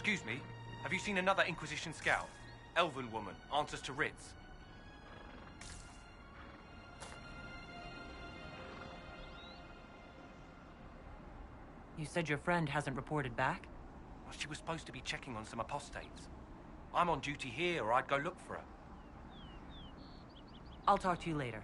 Excuse me, have you seen another Inquisition scout? Elven woman, answers to writs. You said your friend hasn't reported back? Well, she was supposed to be checking on some apostates. I'm on duty here, or I'd go look for her. I'll talk to you later.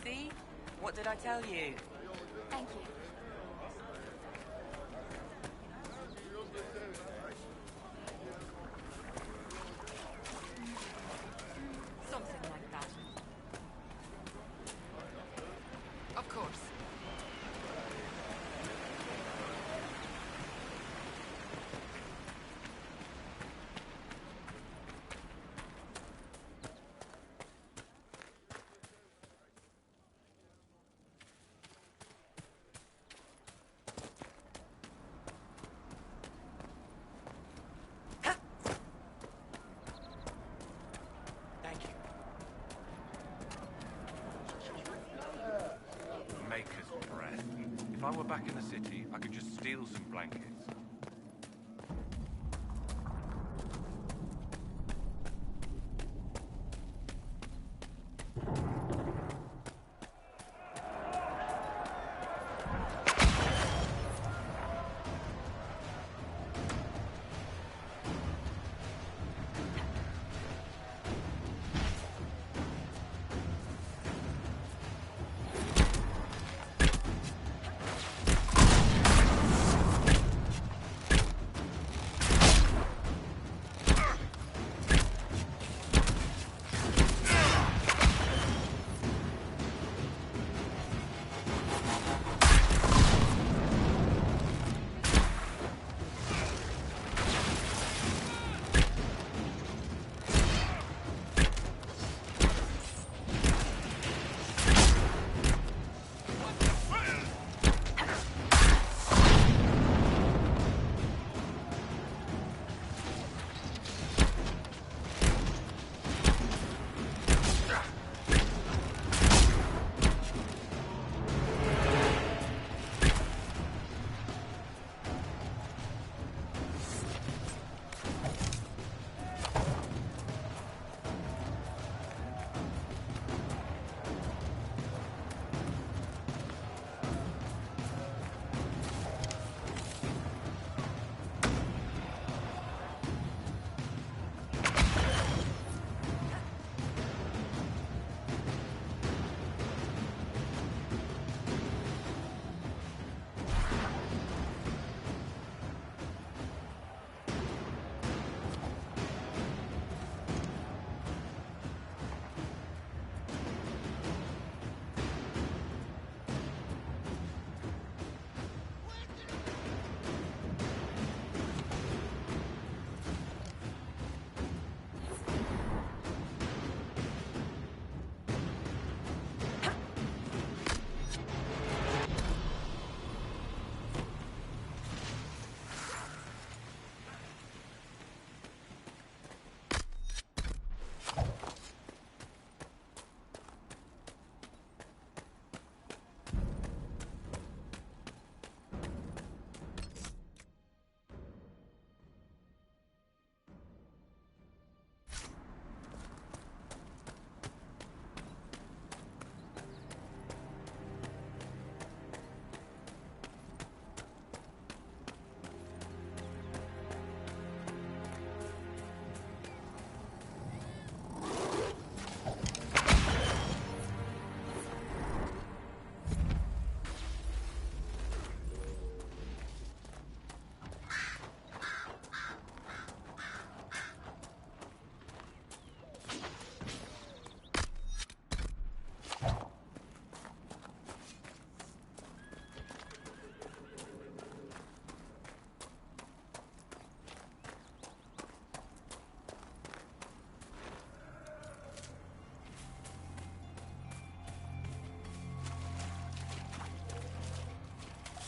See? What did I tell you? Thank you. Something like that. Of course. Thank you. Maker's breath. If I were back in the city, I could just steal some blankets.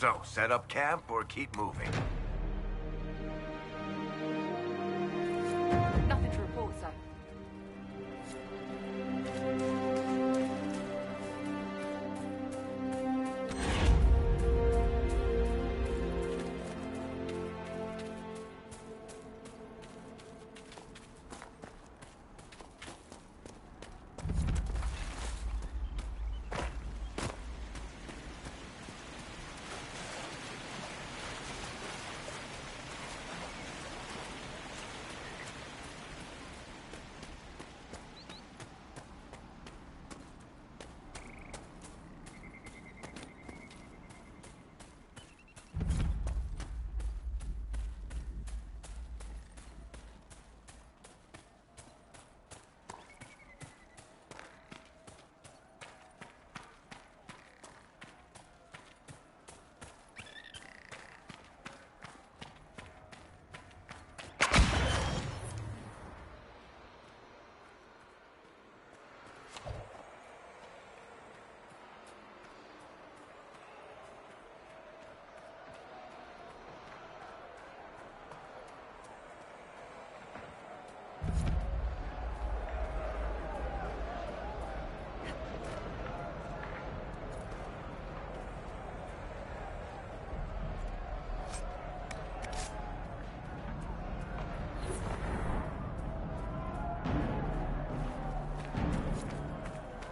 So, set up camp or keep moving? Nothing to report, sir.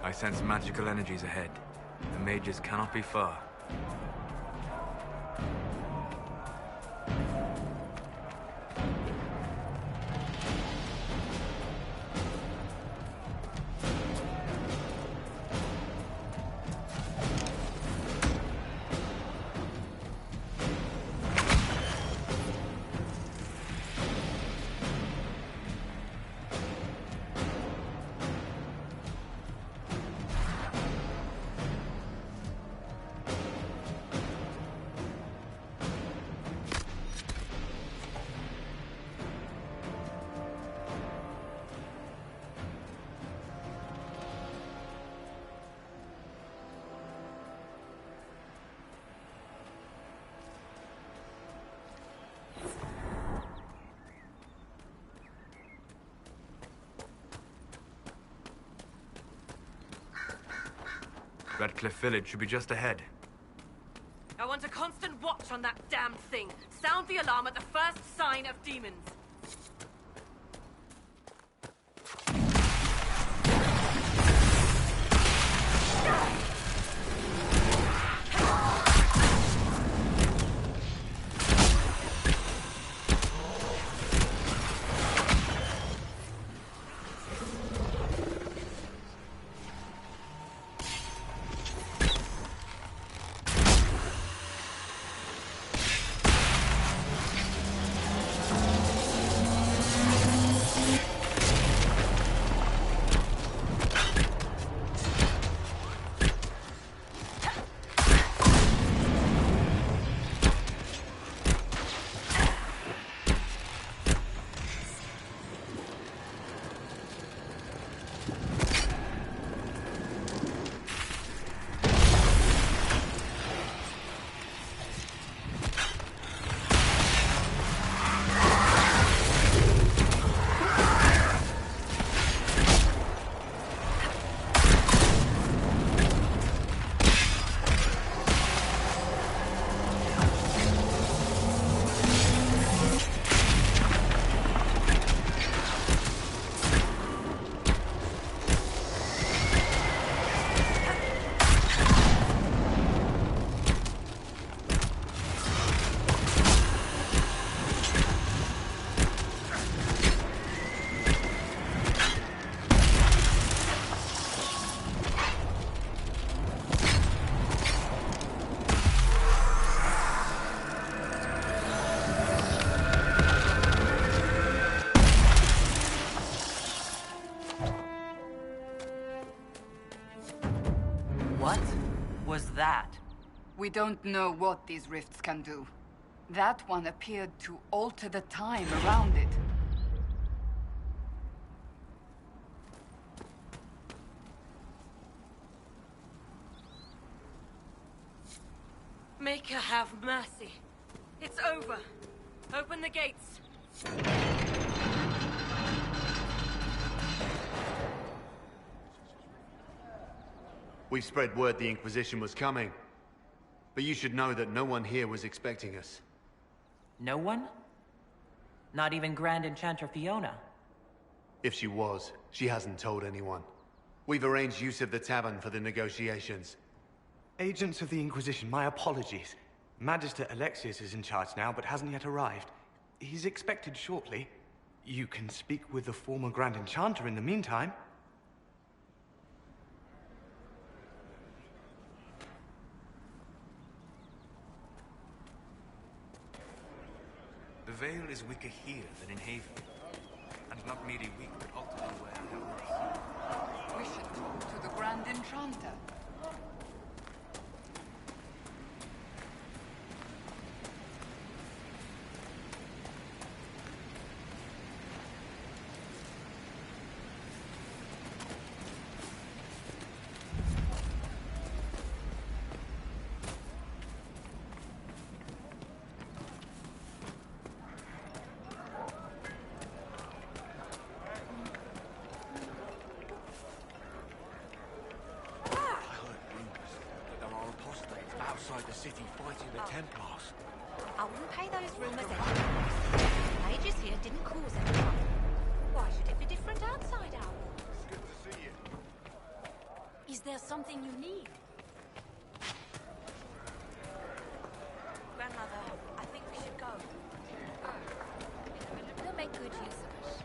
I sense magical energies ahead. The mages cannot be far. Redcliffe Village should be just ahead. I want a constant watch on that damned thing. Sound the alarm at the first sign of demons. What was that? We don't know what these rifts can do. That one appeared to alter the time around it. Make her have mercy. It's over. Open the gates. We spread word the Inquisition was coming. But you should know that no one here was expecting us. No one? Not even Grand Enchanter Fiona? If she was, she hasn't told anyone. We've arranged use of the tavern for the negotiations. Agents of the Inquisition, my apologies. Magister Alexius is in charge now, but hasn't yet arrived. He's expected shortly. You can speak with the former Grand Enchanter in the meantime. The Veil is weaker here than in Haven. And not merely weak, but ultimately aware. We should talk to the Grand Enchanter. Outside the city fighting the Templars. I wouldn't pay those rumours anyway. Mages here didn't cause any trouble. Why should it be different outside our walls? Good to see you. Is there something you need? Grandmother, I think we should go. We'll make good use of it.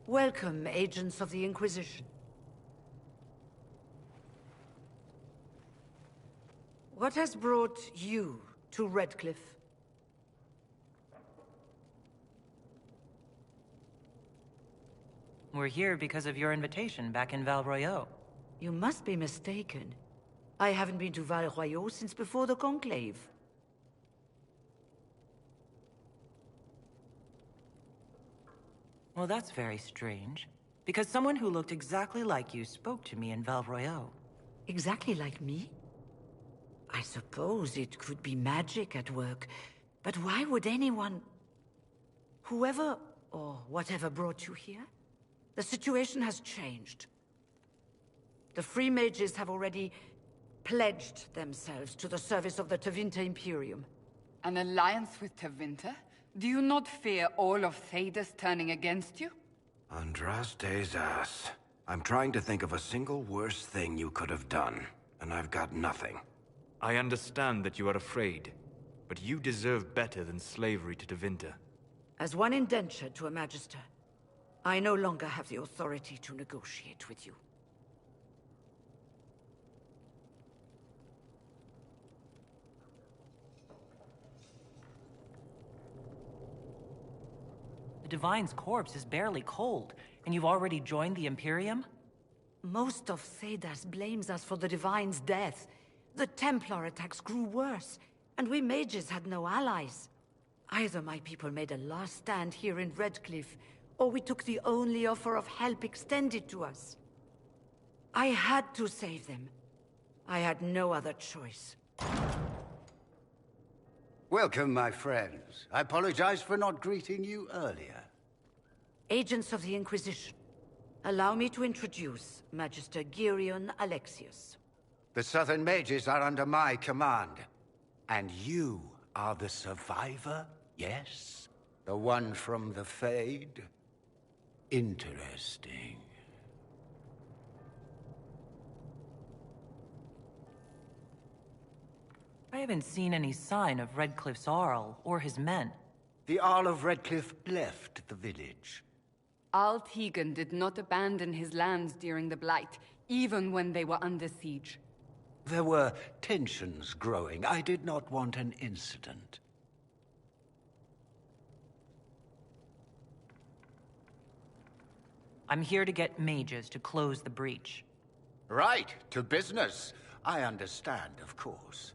Welcome, agents of the Inquisition. What has brought you to Redcliffe? We're here because of your invitation back in Val Royeaux. You must be mistaken. I haven't been to Val Royeaux since before the Conclave. Well, that's very strange. Because someone who looked exactly like you spoke to me in Val Royeaux. Exactly like me? I suppose it could be magic at work, but why would anyone... Whoever or whatever brought you here? The situation has changed. The Free Mages have already pledged themselves to the service of the Tevinter Imperium. An alliance with Tevinter? Do you not fear all of Thedas turning against you? Andraste's ass. I'm trying to think of a single worse thing you could have done, and I've got nothing. I understand that you are afraid, but you deserve better than slavery to Tevinter. As one indentured to a Magister, I no longer have the authority to negotiate with you. The Divine's corpse is barely cold, and you've already joined the Imperium? Most of Thedas blames us for the Divine's death. The Templar attacks grew worse, and we mages had no allies. Either my people made a last stand here in Redcliffe, or we took the only offer of help extended to us. I had to save them. I had no other choice. Welcome, my friends. I apologize for not greeting you earlier. Agents of the Inquisition, allow me to introduce Magister Girion Alexius. The Southern Mages are under my command. And you are the survivor, yes? The one from the Fade? Interesting. I haven't seen any sign of Redcliffe's Arl or his men. The Arl of Redcliffe left the village. Al Tegan did not abandon his lands during the Blight, even when they were under siege. There were tensions growing. I did not want an incident. I'm here to get mages to close the breach. Right, to business. I understand, of course.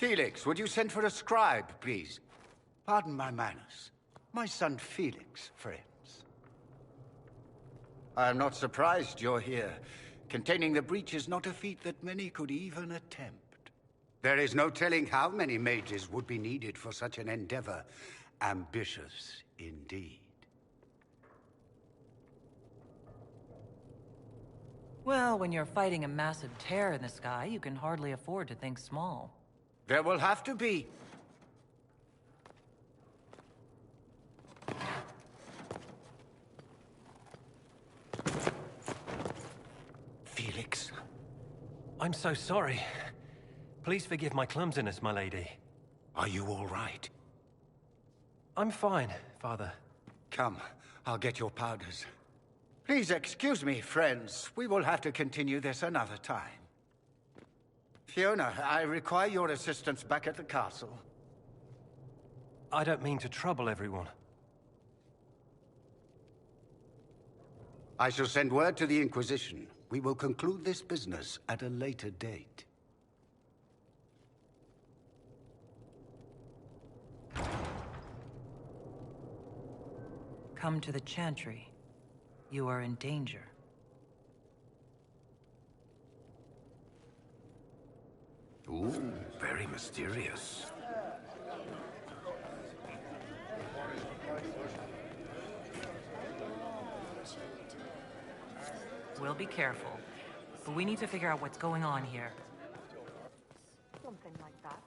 Felix, would you send for a scribe, please? Pardon my manners. My son Felix, friends. I'm not surprised you're here. Containing the breach is not a feat that many could even attempt. There is no telling how many mages would be needed for such an endeavor. Ambitious, indeed. Well, when you're fighting a massive tear in the sky, you can hardly afford to think small. There will have to be. Felix. I'm so sorry. Please forgive my clumsiness, my lady. Are you all right? I'm fine, Father. Come, I'll get your powders. Please excuse me, friends. We will have to continue this another time. Fiona, I require your assistance back at the castle. I don't mean to trouble everyone. I shall send word to the Inquisition. We will conclude this business at a later date. Come to the Chantry. You are in danger. Ooh, very mysterious. We'll be careful. But we need to figure out what's going on here. Something like that.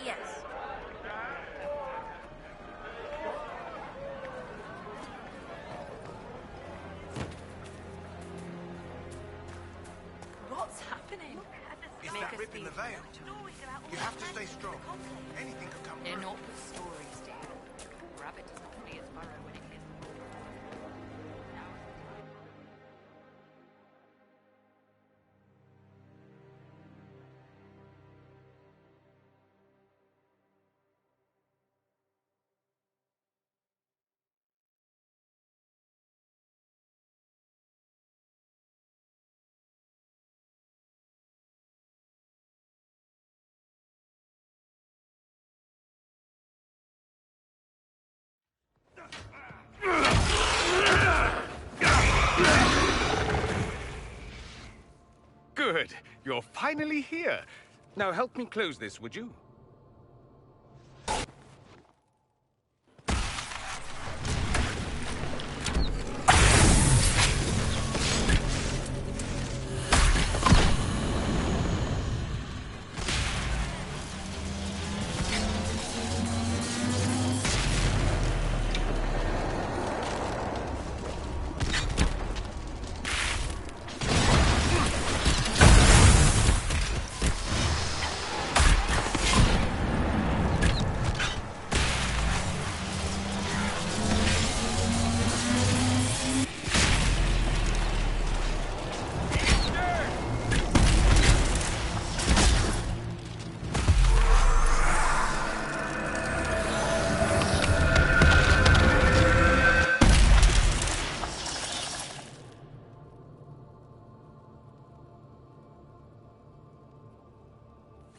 Yes. What's happening? It's that rip in the veil. You have to stay strong. Anything could come They're through. not for stories, dear. Rabbit does not flee its burrow when it Good. You're finally here. Now help me close this, would you?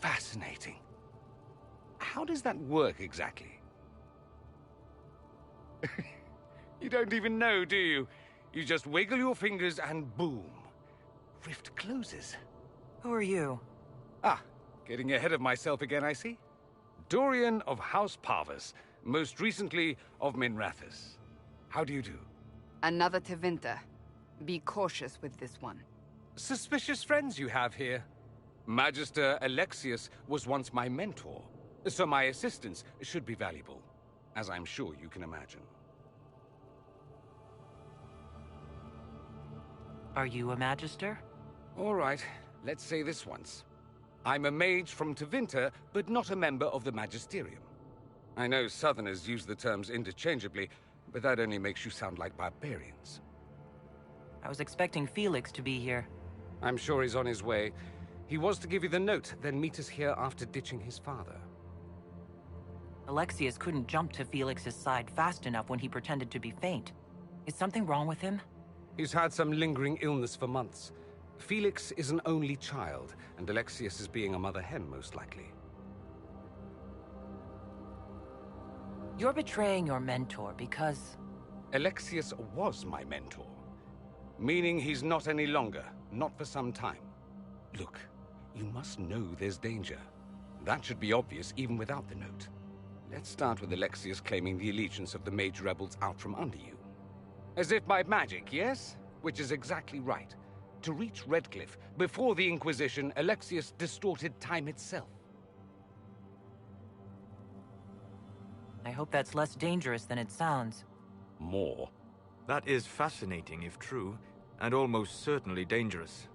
Fascinating. How does that work exactly? You don't even know, do you? You just wiggle your fingers and boom. Rift closes. Who are you? Ah, getting ahead of myself again, I see. Dorian of House Parvus, most recently of Minrathous. How do you do? Another Tevinter. Be cautious with this one. Suspicious friends you have here. Magister Alexius was once my mentor, so my assistance should be valuable, as I'm sure you can imagine. Are you a Magister? All right, let's say this once. I'm a mage from Tevinter, but not a member of the Magisterium. I know Southerners use the terms interchangeably, but that only makes you sound like barbarians. I was expecting Felix to be here. I'm sure he's on his way. He was to give you the note, then meet us here after ditching his father. Alexius couldn't jump to Felix's side fast enough when he pretended to be faint. Is something wrong with him? He's had some lingering illness for months. Felix is an only child, and Alexius is being a mother hen, most likely. You're betraying your mentor because... Alexius was my mentor. Meaning he's not any longer, not for some time. Look, you must know there's danger. That should be obvious even without the note. Let's start with Alexius claiming the allegiance of the Mage rebels out from under you. As if by magic, yes? Which is exactly right. To reach Redcliffe, before the Inquisition, Alexius distorted time itself. I hope that's less dangerous than it sounds. More. That is fascinating if true, and almost certainly dangerous.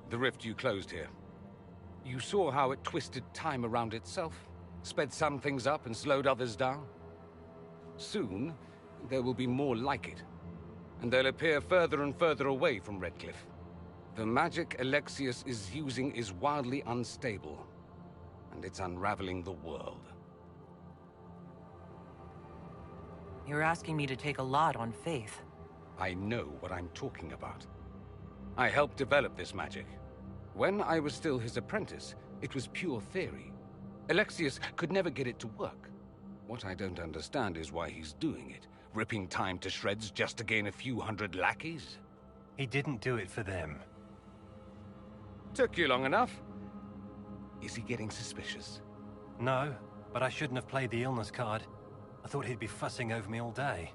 The rift you closed here. You saw how it twisted time around itself, sped some things up and slowed others down. Soon, there will be more like it, and they'll appear further and further away from Redcliffe. The magic Alexius is using is wildly unstable, and it's unraveling the world. You're asking me to take a lot on faith. I know what I'm talking about. I helped develop this magic. When I was still his apprentice, it was pure theory. Alexius could never get it to work. What I don't understand is why he's doing it, ripping time to shreds just to gain a few hundred lackeys. He didn't do it for them. Took you long enough. Is he getting suspicious? No, but I shouldn't have played the illness card. I thought he'd be fussing over me all day.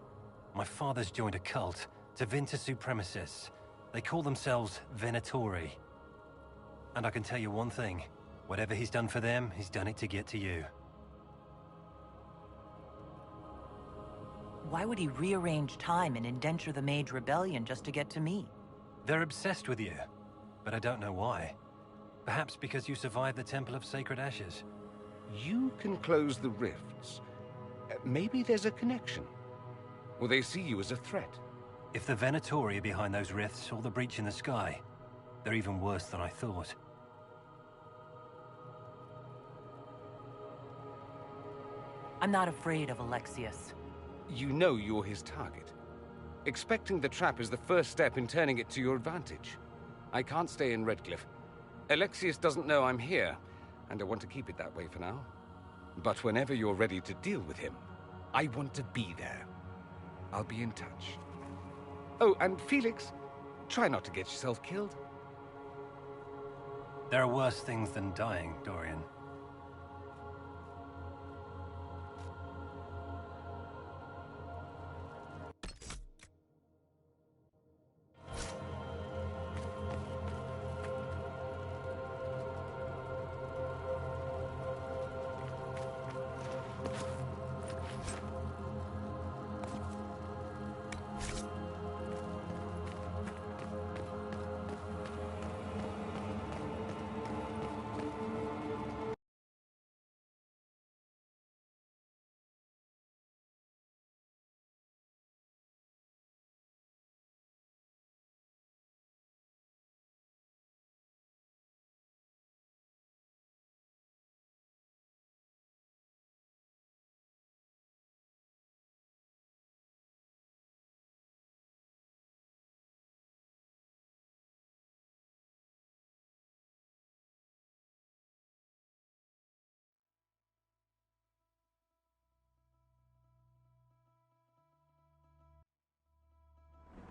My father's joined a cult, Tevinter Supremacists. They call themselves Venatori. And I can tell you one thing. Whatever he's done for them, he's done it to get to you. Why would he rearrange time and indenture the Mage Rebellion just to get to me? They're obsessed with you, but I don't know why. Perhaps because you survived the Temple of Sacred Ashes. You can close the rifts. Maybe there's a connection. Or they see you as a threat. If the Venatori are behind those rifts or the breach in the sky, they're even worse than I thought. I'm not afraid of Alexius. You know you're his target. Expecting the trap is the first step in turning it to your advantage. I can't stay in Redcliffe. Alexius doesn't know I'm here, and I want to keep it that way for now. But whenever you're ready to deal with him, I want to be there. I'll be in touch. Oh, and Felix, try not to get yourself killed. There are worse things than dying, Dorian.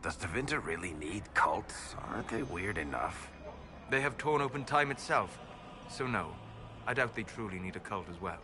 Does Tevinter really need cults? Aren't they weird enough? They have torn open time itself, so no. I doubt they truly need a cult as well.